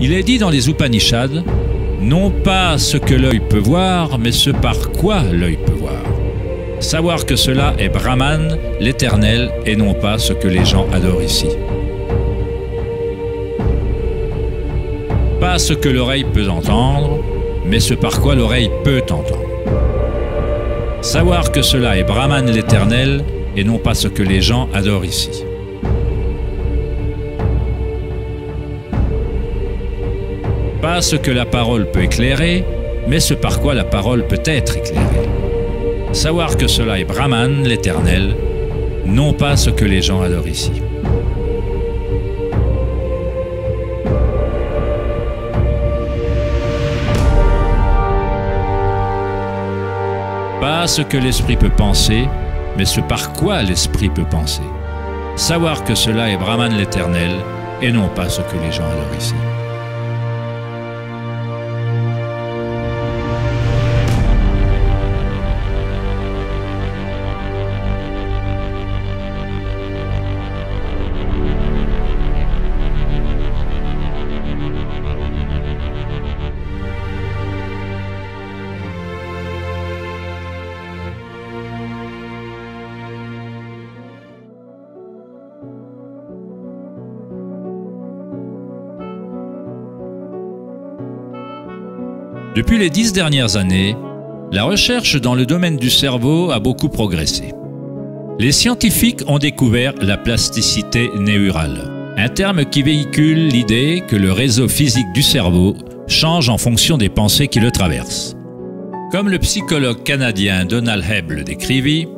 Il est dit dans les Upanishads, non pas ce que l'œil peut voir, mais ce par quoi l'œil peut voir. Savoir que cela est Brahman, l'éternel, et non pas ce que les gens adorent ici. Pas ce que l'oreille peut entendre, mais ce par quoi l'oreille peut entendre. Savoir que cela est Brahman, l'éternel, et non pas ce que les gens adorent ici. Pas ce que la parole peut éclairer, mais ce par quoi la parole peut être éclairée. Savoir que cela est Brahman, l'éternel, non pas ce que les gens adorent ici. Pas ce que l'esprit peut penser, mais ce par quoi l'esprit peut penser. Savoir que cela est Brahman, l'éternel, et non pas ce que les gens adorent ici. Depuis les 10 dernières années, la recherche dans le domaine du cerveau a beaucoup progressé. Les scientifiques ont découvert la plasticité neurale, un terme qui véhicule l'idée que le réseau physique du cerveau change en fonction des pensées qui le traversent. Comme le psychologue canadien Donald Hebb le décrivit,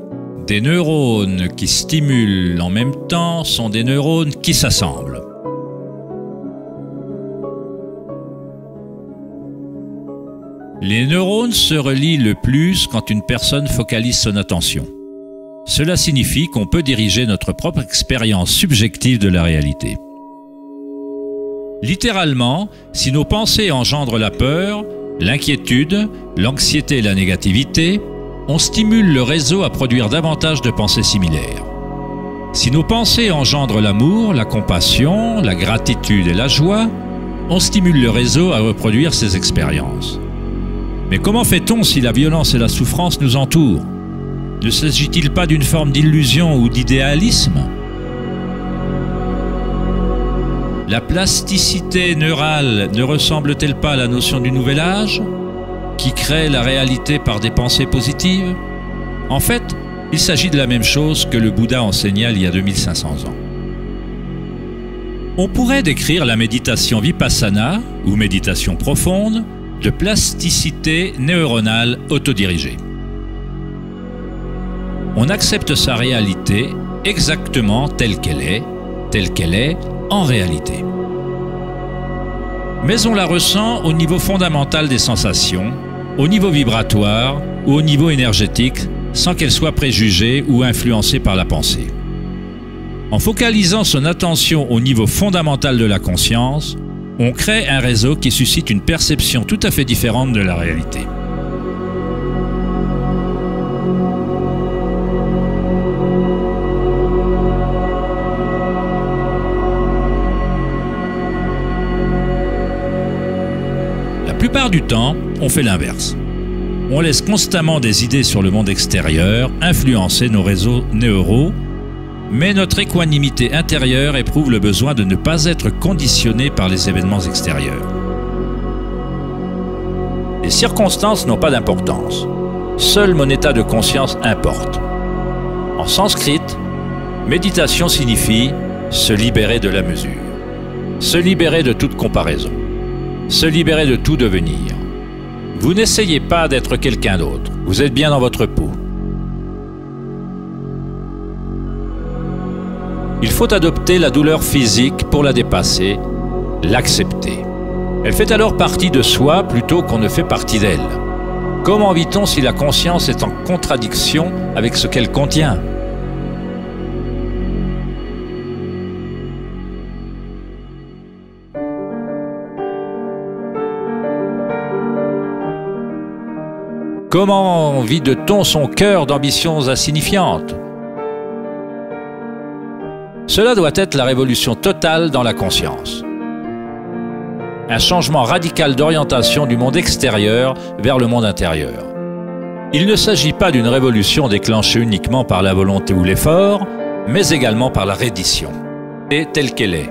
des neurones qui stimulent en même temps sont des neurones qui s'assemblent. Les neurones se relient le plus quand une personne focalise son attention. Cela signifie qu'on peut diriger notre propre expérience subjective de la réalité. Littéralement, si nos pensées engendrent la peur, l'inquiétude, l'anxiété et la négativité, on stimule le réseau à produire davantage de pensées similaires. Si nos pensées engendrent l'amour, la compassion, la gratitude et la joie, on stimule le réseau à reproduire ces expériences. Mais comment fait-on si la violence et la souffrance nous entourent? Ne s'agit-il pas d'une forme d'illusion ou d'idéalisme? La plasticité neurale ne ressemble-t-elle pas à la notion du nouvel âge, qui crée la réalité par des pensées positives? En fait, il s'agit de la même chose que le Bouddha enseigna il y a 2500 ans. On pourrait décrire la méditation vipassana, ou méditation profonde, de plasticité neuronale autodirigée. On accepte sa réalité exactement telle qu'elle est en réalité. Mais on la ressent au niveau fondamental des sensations, au niveau vibratoire ou au niveau énergétique, sans qu'elle soit préjugée ou influencée par la pensée. En focalisant son attention au niveau fondamental de la conscience, on crée un réseau qui suscite une perception tout à fait différente de la réalité. La plupart du temps, on fait l'inverse. On laisse constamment des idées sur le monde extérieur influencer nos réseaux neuraux, mais notre équanimité intérieure éprouve le besoin de ne pas être conditionné par les événements extérieurs. Les circonstances n'ont pas d'importance. Seul mon état de conscience importe. En sanskrit, méditation signifie se libérer de la mesure, se libérer de toute comparaison, se libérer de tout devenir. Vous n'essayez pas d'être quelqu'un d'autre, vous êtes bien dans votre peau. Il faut adopter la douleur physique pour la dépasser, l'accepter. Elle fait alors partie de soi plutôt qu'on ne fait partie d'elle. Comment vit-on si la conscience est en contradiction avec ce qu'elle contient? Comment vide-t-on son cœur d'ambitions insignifiantes? Cela doit être la révolution totale dans la conscience. un changement radical d'orientation du monde extérieur vers le monde intérieur. Il ne s'agit pas d'une révolution déclenchée uniquement par la volonté ou l'effort, mais également par la reddition, et telle qu'elle est.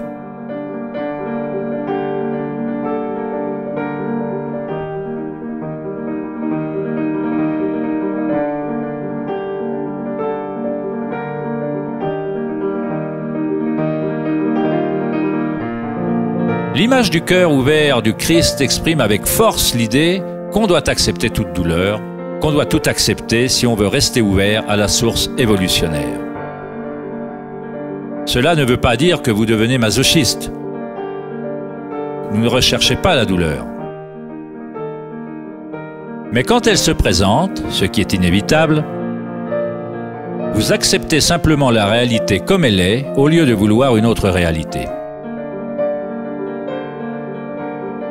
L'image du cœur ouvert du Christ exprime avec force l'idée qu'on doit accepter toute douleur, qu'on doit tout accepter si on veut rester ouvert à la source évolutionnaire. Cela ne veut pas dire que vous devenez masochiste. Vous ne recherchez pas la douleur. Mais quand elle se présente, ce qui est inévitable, vous acceptez simplement la réalité comme elle est au lieu de vouloir une autre réalité.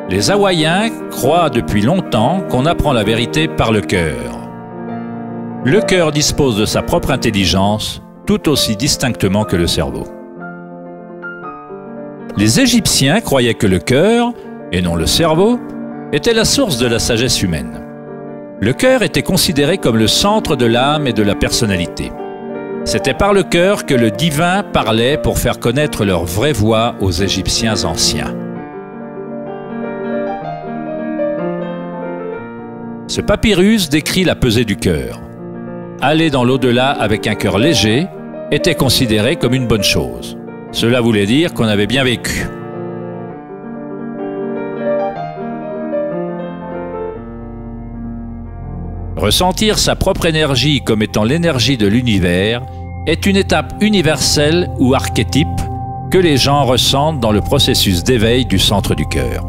Les Hawaïens croient depuis longtemps qu'on apprend la vérité par le cœur. Le cœur dispose de sa propre intelligence, tout aussi distinctement que le cerveau. Les Égyptiens croyaient que le cœur, et non le cerveau, était la source de la sagesse humaine. Le cœur était considéré comme le centre de l'âme et de la personnalité. C'était par le cœur que le divin parlait pour faire connaître leur vraie voix aux Égyptiens anciens. Ce papyrus décrit la pesée du cœur. Aller dans l'au-delà avec un cœur léger était considéré comme une bonne chose. Cela voulait dire qu'on avait bien vécu. Ressentir sa propre énergie comme étant l'énergie de l'univers est une étape universelle ou archétype que les gens ressentent dans le processus d'éveil du centre du cœur.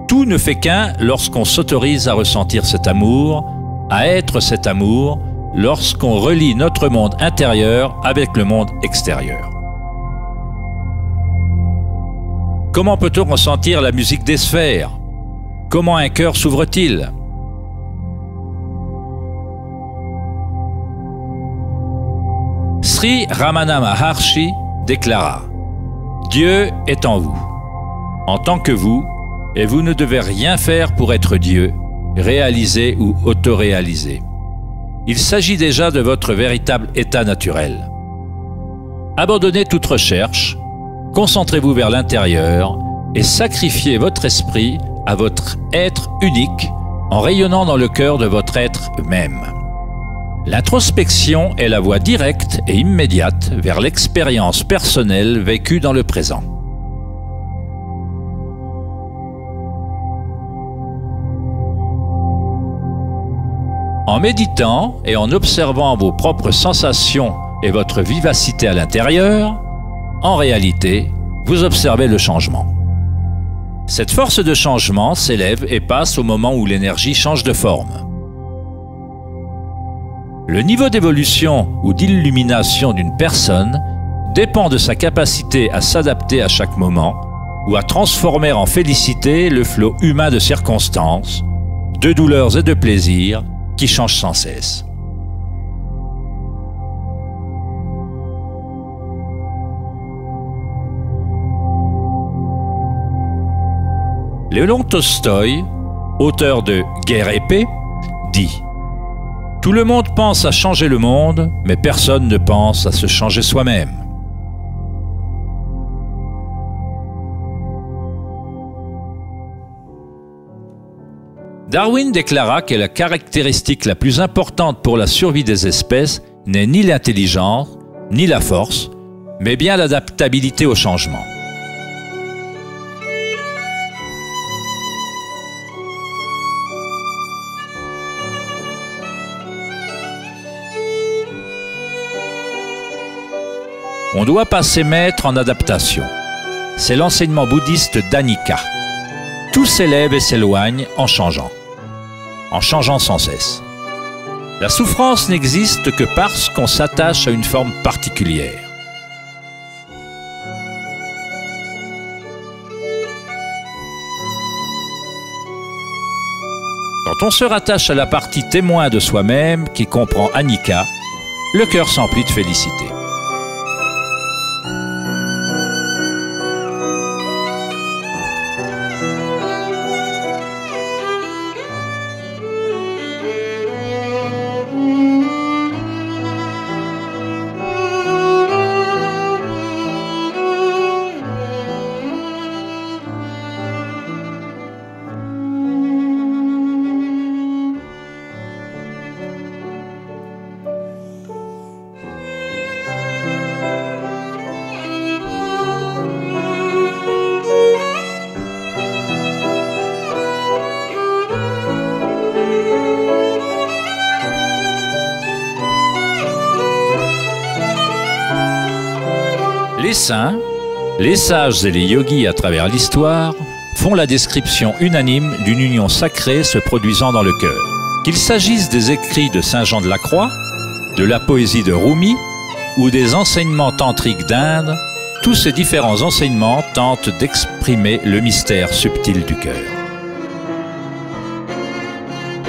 Tout ne fait qu'un lorsqu'on s'autorise à ressentir cet amour, à être cet amour, lorsqu'on relie notre monde intérieur avec le monde extérieur. Comment peut-on ressentir la musique des sphères? Comment un cœur s'ouvre-t-il? Sri Ramana Maharshi déclara « Dieu est en vous, en tant que vous, et vous ne devez rien faire pour être Dieu, réalisé ou autoréalisé. Il s'agit déjà de votre véritable état naturel. Abandonnez toute recherche, concentrez-vous vers l'intérieur et sacrifiez votre esprit à votre être unique en rayonnant dans le cœur de votre être même. L'introspection est la voie directe et immédiate vers l'expérience personnelle vécue dans le présent. En méditant et en observant vos propres sensations et votre vivacité à l'intérieur, en réalité, vous observez le changement. Cette force de changement s'élève et passe au moment où l'énergie change de forme. Le niveau d'évolution ou d'illumination d'une personne dépend de sa capacité à s'adapter à chaque moment ou à transformer en félicité le flot humain de circonstances, de douleurs et de plaisirs qui changent sans cesse. Léon Tolstoï, auteur de Guerre et paix, dit « Tout le monde pense à changer le monde, mais personne ne pense à se changer soi-même. » Darwin déclara que la caractéristique la plus importante pour la survie des espèces n'est ni l'intelligence, ni la force, mais bien l'adaptabilité au changement. On ne doit pas s'émettre en adaptation. C'est l'enseignement bouddhiste d'Anika. Tout s'élève et s'éloigne en changeant sans cesse. La souffrance n'existe que parce qu'on s'attache à une forme particulière. Quand on se rattache à la partie témoin de soi-même qui comprend Anika, le cœur s'emplit de félicité. Les saints, les sages et les yogis à travers l'histoire font la description unanime d'une union sacrée se produisant dans le cœur. Qu'il s'agisse des écrits de Saint Jean de la Croix, de la poésie de Rumi ou des enseignements tantriques d'Inde, tous ces différents enseignements tentent d'exprimer le mystère subtil du cœur.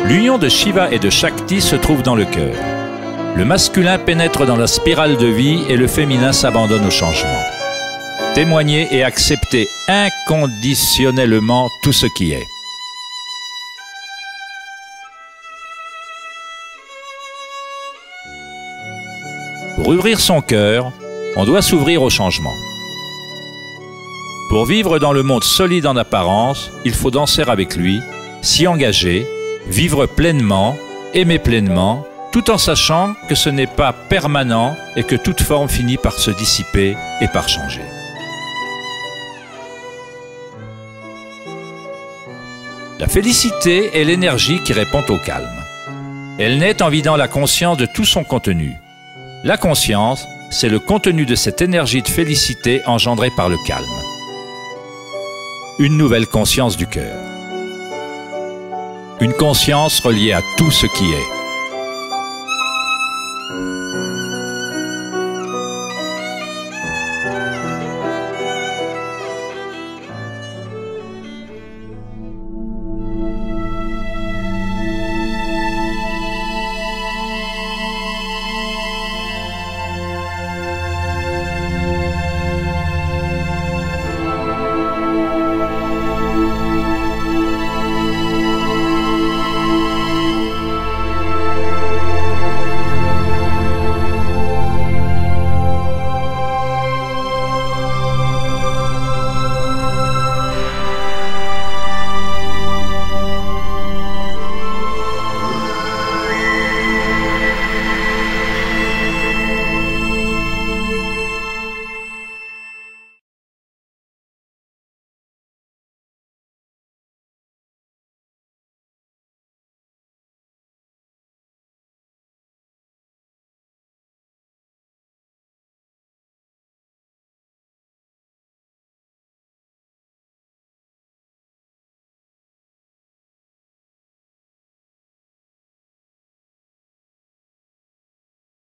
L'union de Shiva et de Shakti se trouve dans le cœur. Le masculin pénètre dans la spirale de vie et le féminin s'abandonne au changement. Témoigner et accepter inconditionnellement tout ce qui est. Pour ouvrir son cœur, on doit s'ouvrir au changement. Pour vivre dans le monde solide en apparence, il faut danser avec lui, s'y engager, vivre pleinement, aimer pleinement, tout en sachant que ce n'est pas permanent et que toute forme finit par se dissiper et par changer. La félicité est l'énergie qui répond au calme. Elle naît en vidant la conscience de tout son contenu. La conscience, c'est le contenu de cette énergie de félicité engendrée par le calme. Une nouvelle conscience du cœur. Une conscience reliée à tout ce qui est.